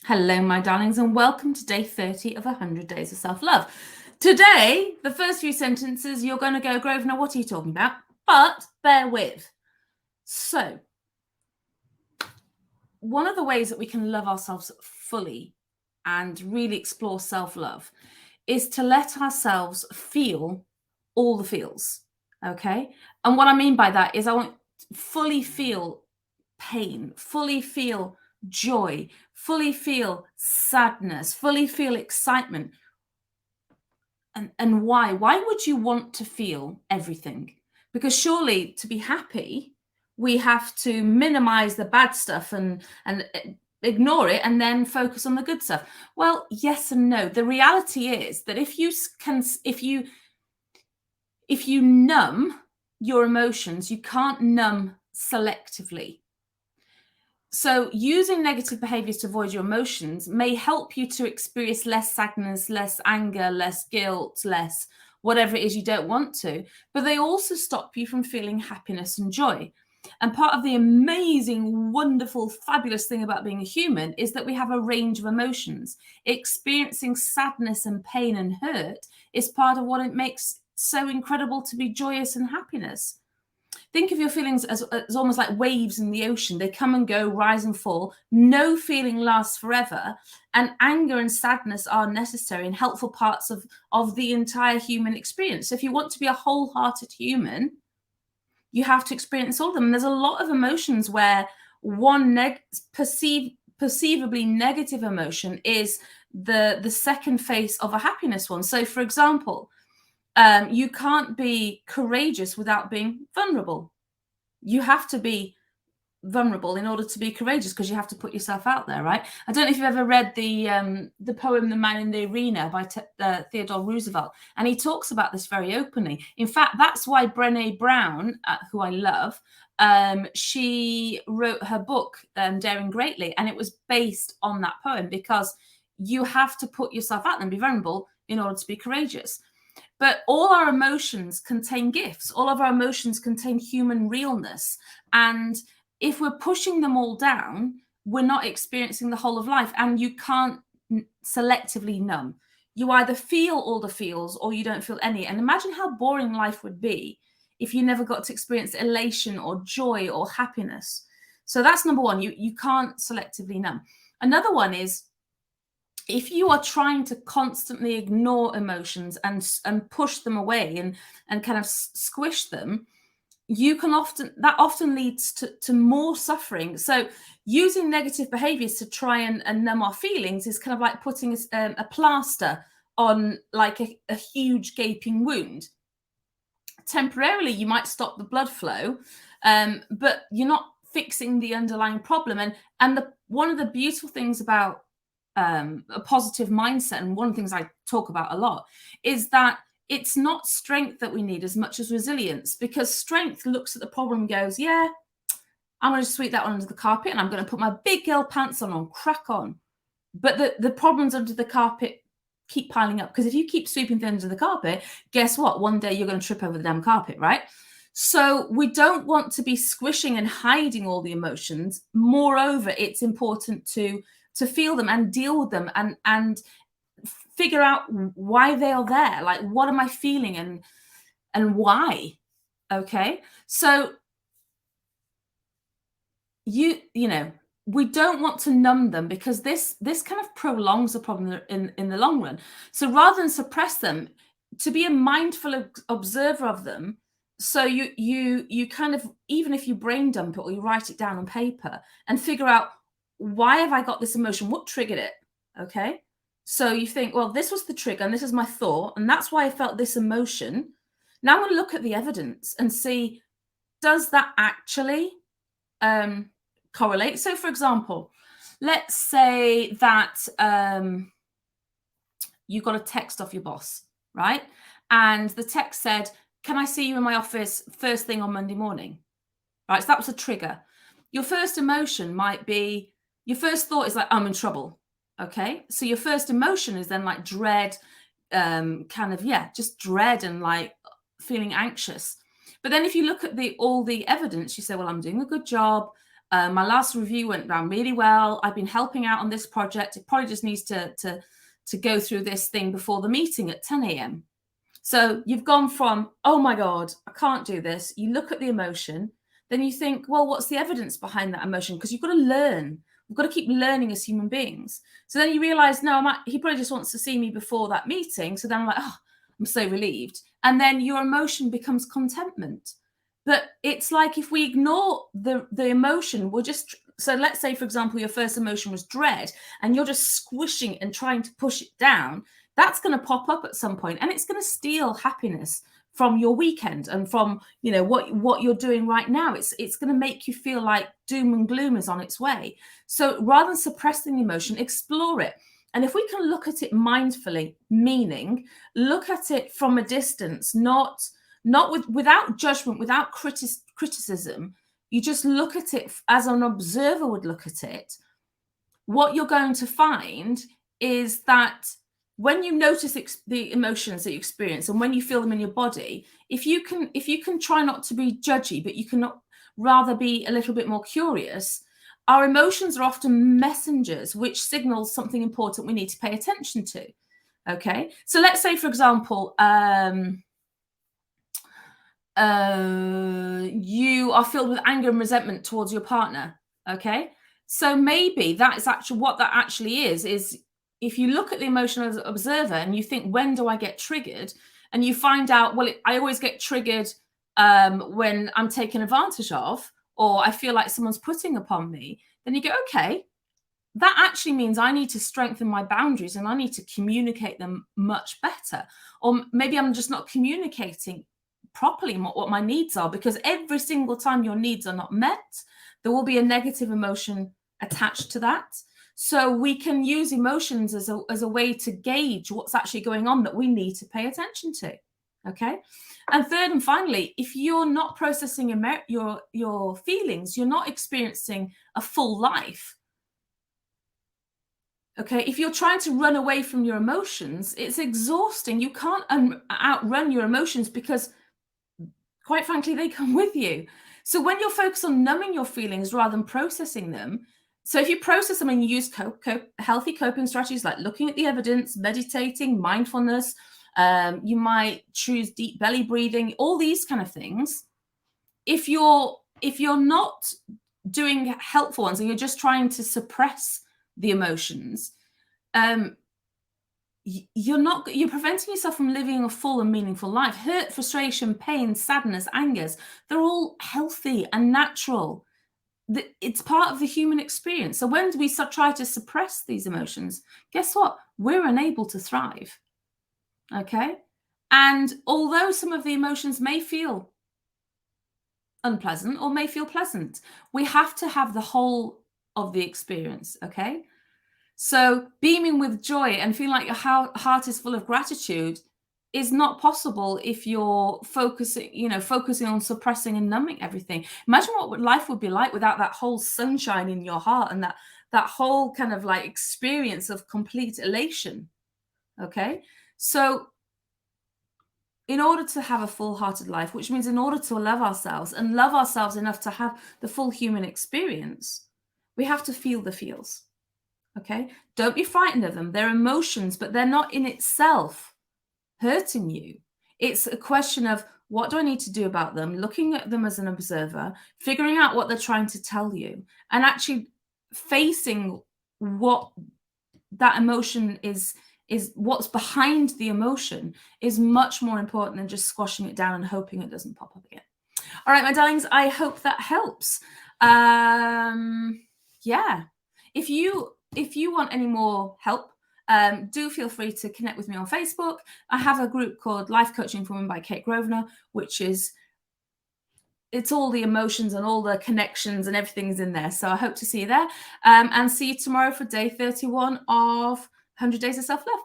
Hello, my darlings, and welcome to day 30 of 100 Days of Self-Love. Today, the first few sentences, you're going to go, Grosvenor, what are you talking about? But bear with. So, one of the ways that we can love ourselves fully and really explore self-love is to let ourselves feel all the feels, okay? And what I mean by that is I want to fully feel pain, fully feel joy, fully feel sadness, fully feel excitement. And why? Why would you want to feel everything? Because surely to be happy, we have to minimize the bad stuff and ignore it and then focus on the good stuff. Well, yes and no. The reality is that if you numb your emotions, you can't numb selectively. So using negative behaviors to avoid your emotions may help you to experience less sadness, less anger, less guilt, less whatever it is you don't want to, but they also stop you from feeling happiness and joy. And part of the amazing, wonderful, fabulous thing about being a human is that we have a range of emotions. Experiencing sadness and pain and hurt is part of what it makes so incredible to be joyous and happiness. Think of your feelings as almost like waves in the ocean. They come and go, rise and fall. No feeling lasts forever. And anger and sadness are necessary and helpful parts of the entire human experience. So if you want to be a wholehearted human, you have to experience all of them. And there's a lot of emotions where one perceivably negative emotion is the second face of a happiness one. So for example, you can't be courageous without being vulnerable. You have to be vulnerable in order to be courageous because you have to put yourself out there, right? I don't know if you've ever read the poem "The Man in the Arena" by Theodore Roosevelt, and he talks about this very openly. In fact, that's why Brené Brown, who I love, she wrote her book Daring Greatly, and it was based on that poem because you have to put yourself out there and be vulnerable in order to be courageous. But all our emotions contain gifts. All of our emotions contain human realness. And if we're pushing them all down, we're not experiencing the whole of life. And you can't selectively numb. You either feel all the feels or you don't feel any. And imagine how boring life would be if you never got to experience elation or joy or happiness. So that's number one. You can't selectively numb. Another one is, if you are trying to constantly ignore emotions and push them away and kind of squish them, that often leads to more suffering. So using negative behaviors to try and numb our feelings is kind of like putting a plaster on like a huge gaping wound. Temporarily, you might stop the blood flow, but you're not fixing the underlying problem. And one of the beautiful things about a positive mindset, and one of the things I talk about a lot, is that it's not strength that we need as much as resilience, because strength looks at the problem and goes, yeah, I'm going to sweep that one under the carpet and I'm going to put my big girl pants on and crack on. But the problems under the carpet keep piling up, because if you keep sweeping things under the carpet, guess what? One day you're going to trip over the damn carpet, right? So we don't want to be squishing and hiding all the emotions. Moreover, it's important to feel them and deal with them and figure out why they are there. Like, what am I feeling and why? Okay. So you know, we don't want to numb them, because this kind of prolongs the problem in the long run. So rather than suppress them, to be a mindful observer of them. So you kind of, even if you brain dump it or you write it down on paper and figure out, why have I got this emotion? What triggered it? Okay. So you think, well, this was the trigger and this is my thought, and that's why I felt this emotion. Now I'm going to look at the evidence and see, does that actually correlate? So for example, let's say that you got a text off your boss, right? And the text said, can I see you in my office first thing on Monday morning? Right. So that was a trigger. Your first emotion might be, your first thought is like, I'm in trouble. Okay. So your first emotion is then like dread, just dread and like feeling anxious. But then if you look at all the evidence, you say, well, I'm doing a good job. My last review went down really well. I've been helping out on this project. It probably just needs to go through this thing before the meeting at 10 a.m. So you've gone from, oh my God, I can't do this. You look at the emotion, then you think, well, what's the evidence behind that emotion? Because you've got to learn. We've got to keep learning as human beings. So then you realize, no, he probably just wants to see me before that meeting. So then I'm like, oh, I'm so relieved. And then your emotion becomes contentment. But it's like if we ignore the emotion, we're just, so let's say, for example, your first emotion was dread, and you're just squishing and trying to push it down. That's going to pop up at some point, and it's going to steal happiness from your weekend and from, you know, what you're doing right now. It's going to make you feel like doom and gloom is on its way. So rather than suppressing the emotion, explore it. And if we can look at it mindfully, meaning look at it from a distance, not without judgment, without criticism, you just look at it as an observer would look at it. What you're going to find is that when you notice the emotions that you experience and when you feel them in your body, if you can try not to be judgy, but you can rather be a little bit more curious, our emotions are often messengers which signals something important we need to pay attention to. Okay, so let's say, for example, you are filled with anger and resentment towards your partner. Okay, so maybe that is actually what that actually is if you look at the emotional observer and you think, when do I get triggered? And you find out, well, I always get triggered when I'm taken advantage of, or I feel like someone's putting upon me. Then you go, okay, that actually means I need to strengthen my boundaries and I need to communicate them much better. Or maybe I'm just not communicating properly what my needs are, because every single time your needs are not met, there will be a negative emotion attached to that. So we can use emotions as a way to gauge what's actually going on that we need to pay attention to. Okay. And third and finally, if you're not processing your feelings, you're not experiencing a full life. Okay, if you're trying to run away from your emotions, it's exhausting. You can't outrun your emotions because, quite frankly, they come with you. So when you're focused on numbing your feelings rather than processing them, so if you process them and you use healthy coping strategies like looking at the evidence, meditating, mindfulness, you might choose deep belly breathing, all these kind of things. If you're not doing helpful ones and you're just trying to suppress the emotions, you're preventing yourself from living a full and meaningful life. Hurt, frustration, pain, sadness, angers, they're all healthy and natural. It's part of the human experience. So when we try to suppress these emotions, guess what? We're unable to thrive. Okay? And although some of the emotions may feel unpleasant or may feel pleasant, we have to have the whole of the experience. Okay? So beaming with joy and feeling like your heart is full of gratitude is not possible if you're focusing on suppressing and numbing everything. Imagine what life would be like without that whole sunshine in your heart and that whole kind of like experience of complete elation. Okay. So in order to have a full-hearted life, which means in order to love ourselves and love ourselves enough to have the full human experience, we have to feel the feels. Okay. Don't be frightened of them. They're emotions, but they're not in itself hurting you. It's a question of, what do I need to do about them? Looking at them as an observer, figuring out what they're trying to tell you, and actually facing what that emotion is what's behind the emotion is much more important than just squashing it down and hoping it doesn't pop up again. All right, my darlings, I hope that helps. Yeah. If you want any more help, do feel free to connect with me on Facebook. I have a group called Life Coaching for Women by Kate Grosvenor, which is, it's all the emotions and all the connections and everything's in there. So I hope to see you there, and see you tomorrow for day 31 of 100 Days of Self-Love.